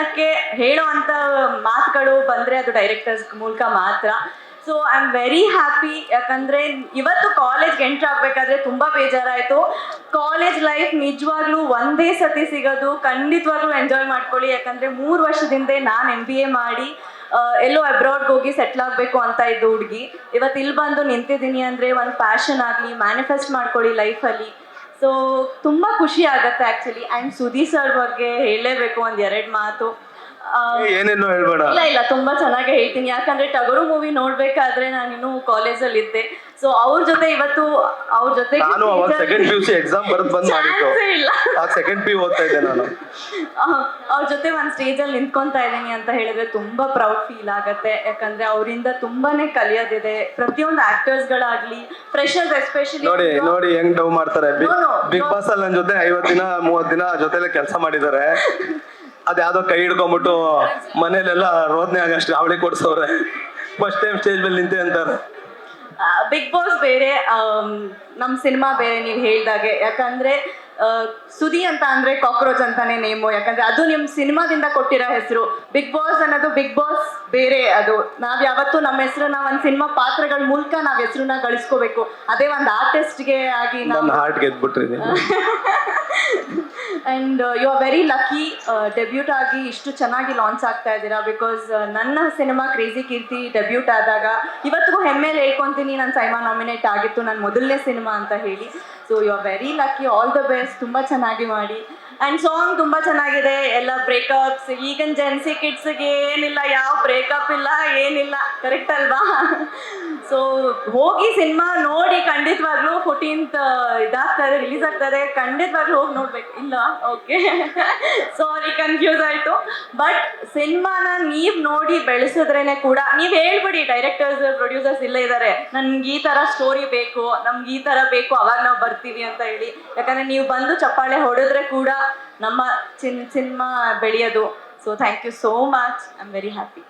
ಜನಕ್ಕೆ ಹೇಳೋ ಅಂಥ ಮಾತುಗಳು ಬಂದರೆ ಅದು ಡೈರೆಕ್ಟರ್ಸ್ ಮೂಲಕ ಮಾತ್ರ. So I am very happy. ಯಾಕಂದರೆ ಇವತ್ತು ಕಾಲೇಜ್ಗೆ ಎಂಟ್ರ್ ಆಗಬೇಕಾದ್ರೆ ತುಂಬ ಬೇಜಾರಾಯಿತು. ಕಾಲೇಜ್ ಲೈಫ್ ನಿಜವಾಗ್ಲೂ ಒಂದೇ ಸತಿ ಸಿಗೋದು, ಖಂಡಿತವಾಗ್ಲೂ ಎಂಜಾಯ್ ಮಾಡ್ಕೊಳ್ಳಿ. ಯಾಕಂದರೆ 3 ವರ್ಷದಿಂದ ನಾನು MBA ಮಾಡಿ ಎಲ್ಲೋ ಅಬ್ರಾಡ್ಗೆ ಹೋಗಿ ಸೆಟ್ಲ್ ಆಗಬೇಕು ಅಂತ ಇದ್ದು ಹುಡುಗಿ, ಇವತ್ತು ಇಲ್ಲಿ ಬಂದು ನಿಂತಿದ್ದೀನಿ ಅಂದರೆ ಒಂದು ಪ್ಯಾಷನ್ ಆಗಲಿ, ಮ್ಯಾನಿಫೆಸ್ಟ್ ಮಾಡ್ಕೊಳ್ಳಿ ಲೈಫಲ್ಲಿ. ಸೊ ತುಂಬ ಖುಷಿ ಆಗುತ್ತೆ ಆ್ಯಕ್ಚುಲಿ. ಆ್ಯಂಡ್ ಸುದೀಪ್ ಸರ್ ಬಗ್ಗೆ ಹೇಳಲೇಬೇಕು ಒಂದು 2 ಮಾತು. ಏನೇನು ಹೇಳ್ಬೇಡ. ಇಲ್ಲ ತುಂಬಾ ಚೆನ್ನಾಗಿ ಹೇಳ್ತೀನಿ. ಯಾಕಂದ್ರೆ ಟಗರು ಮೂವಿ ನೋಡ್ಬೇಕಾದ್ರೆ ನಾನು ಇನ್ನೂ ಕಾಲೇಜಲ್ಲಿ ಇದ್ದೆ. ಸೊ ಅವ್ರ ಜೊತೆ ಇವತ್ತು ಅವ್ರ ಜೊತೆ ನಾನು ಅವಾಗ ಸೆಕೆಂಡ್ PUC ಎಕ್ಸಾಮ್ ಬರೆದು ಬಂದ್ ಮಾಡಿದ್ದು. ಆಗ ಸೆಕೆಂಡ್ PU ಓದ್ತಾ ಇದ್ದೆ ನಾನು. ಅವ್ರ ಜೊತೆ ಒಂದು ಸ್ಟೇಜಲ್ಲಿ ನಿಂತ್ಕೊಂತಾ ಇದ್ದೀನಿ ಅಂತ ಹೇಳಿದ್ರೆ ತುಂಬಾ ಪ್ರೌಡ್ ಫೀಲ್ ಆಗತ್ತೆ. ಯಾಕಂದ್ರೆ ಅವರಿಂದ ತುಂಬಾನೇ ಕಲಿಯೋದಿದೆ. ಪ್ರತಿಯೊಂದು ಆಕ್ಟರ್ಸ್ಗಳಾಗ್ಲಿ, ಫ್ರೆಶರ್ಸ್ ಎಸ್ಪೆಷಲಿ ನೋಡಿ ಹೆಂಗ್ ಡವ್ ಮಾಡ್ತಾರೆ. ಬಿಗ್ ಬಾಸ್ ಅಲ್ಲಿ ನನ್ನ ಜೊತೆ 50 ದಿನ 30 ದಿನ ಜೊತೆಲೆ ಕೆಲಸ ಮಾಡಿದ್ದಾರೆ. ಅದ್ಯಾವುದೋ ಕೈ ಹಿಡ್ಕೊಂಡ್ಬಿಟ್ಟು ಮನೇಲೆಲ್ಲ ರೋದನೆ ಆಗಷ್ಟು ಅವಳಿ ಕೊಡ್ಸವ್ರೆ. ಫಸ್ಟ್ ಟೈಮ್ ಸ್ಟೇಜ್ ಮೇಲೆ ನಿಂತೆ ಅಂತಾರೆ. ಬಿಗ್ ಬಾಸ್ ಬೇರೆ, ನಮ್ಮ ಸಿನಿಮಾ ಬೇರೆ ನೀವು ಹೇಳ್ದಾಗೆ. ಯಾಕಂದ್ರೆ ಸುದಿ ಅಂತ ಅಂದ್ರೆ ಕಾಕ್ರೋಚ್ ಅಂತಾನೆ ನೇಮು. ಯಾಕಂದ್ರೆ ಅದು ನಿಮ್ಮ ಸಿನಿಮಾದಿಂದ ಕೊಟ್ಟಿರೋ ಹೆಸರು. ಬಿಗ್ ಬಾಸ್ ಅನ್ನೋದು ಬಿಗ್ ಬಾಸ್ ಬೇರೆ. ಅದು ನಾವ್ ಯಾವತ್ತೂ ನಮ್ಮ ಹೆಸರನ್ನ ಒಂದು ಸಿನಿಮಾ ಪಾತ್ರಗಳ ಮೂಲಕ ನಾವ್ ಹೆಸರನ್ನ ಗಳಿಸ್ಕೋಬೇಕು. ಅದೇ ಒಂದು ಆರ್ಟಿಸ್ಟ್ಗೆ ಆಗಿ ನನ್ನ ಹಾರ್ಟ್ ಗೆದ್ಬಿಟ್ರಿ. And you are very lucky debut ಆಗಿ ಇಷ್ಟು ಚೆನ್ನಾಗಿ ಲಾಂಚ್ ಆಗ್ತಾ ಇದ್ದೀರಾ. ಬಿಕಾಸ್ ನನ್ನ ಸಿನಿಮಾ ಕ್ರೇಜಿ ಕೀರ್ತಿ ಡೆಬ್ಯೂಟ್ ಆದಾಗ ಇವತ್ತಿಗೂ ಹೆಮ್ಮೆಯಲ್ಲಿ ಹೇಳ್ಕೊತೀನಿ ನನ್ನ ಸೈಮಾ ನಾಮಿನೇಟ್ ಆಗಿತ್ತು, ನನ್ನ ಮೊದಲನೇ ಸಿನಿಮಾ ಅಂತ ಹೇಳಿ. So you are very lucky. All the best. ತುಂಬ ಚೆನ್ನಾಗಿ ಮಾಡಿ. ಆ್ಯಂಡ್ ಸಾಂಗ್ ತುಂಬ ಚೆನ್ನಾಗಿದೆ. ಎಲ್ಲ ಬ್ರೇಕಪ್ಸ್, ಈಗಿನ ಜೆನ್ಸಿ ಕಿಡ್ಸ್ಗೆ ಏನಿಲ್ಲ, ಯಾವ ಬ್ರೇಕಪ್ ಇಲ್ಲ, ಏನಿಲ್ಲ. ಕರೆಕ್ಟ್ ಅಲ್ವಾ? ಸೊ ಹೋಗಿ ಸಿನಿಮಾ ನೋಡಿ. ಖಂಡಿತವಾಗ್ಲೂ 14th ಇದಾಗ್ತಾರೆ, ರಿಲೀಸ್ ಆಗ್ತಾರೆ. ಖಂಡಿತವಾಗ್ಲೂ ಹೋಗಿ ನೋಡ್ಬೇಕು. ಇಲ್ಲ ಓಕೆ ಸಾರಿ ಕನ್ಫ್ಯೂಸ್ ಆಯಿತು. ಬಟ್ ಸಿನಿಮಾನ ನೀವು ನೋಡಿ ಬೆಳೆಸಿದ್ರೇನೆ ಕೂಡ. ನೀವು ಹೇಳ್ಬಿಡಿ ಡೈರೆಕ್ಟರ್ಸ್ ಪ್ರೊಡ್ಯೂಸರ್ಸ್ ಇಲ್ಲೇ ಇದ್ದಾರೆ, ನನ್ಗೆ ಈ ಥರ ಸ್ಟೋರಿ ಬೇಕು, ನಮ್ಗೆ ಈ ಥರ ಬೇಕು, ಅವಾಗ ನಾವು ಬರ್ತೀವಿ ಅಂತ ಹೇಳಿ. ಯಾಕಂದರೆ ನೀವು ಬಂದು ಚಪ್ಪಾಳೆ ಹೊಡೆದ್ರೆ ಕೂಡ ನಮ್ಮ ಸಿನಿಮಾ ಬೆಳೆಯೋದು. So thank you so much. I am very happy.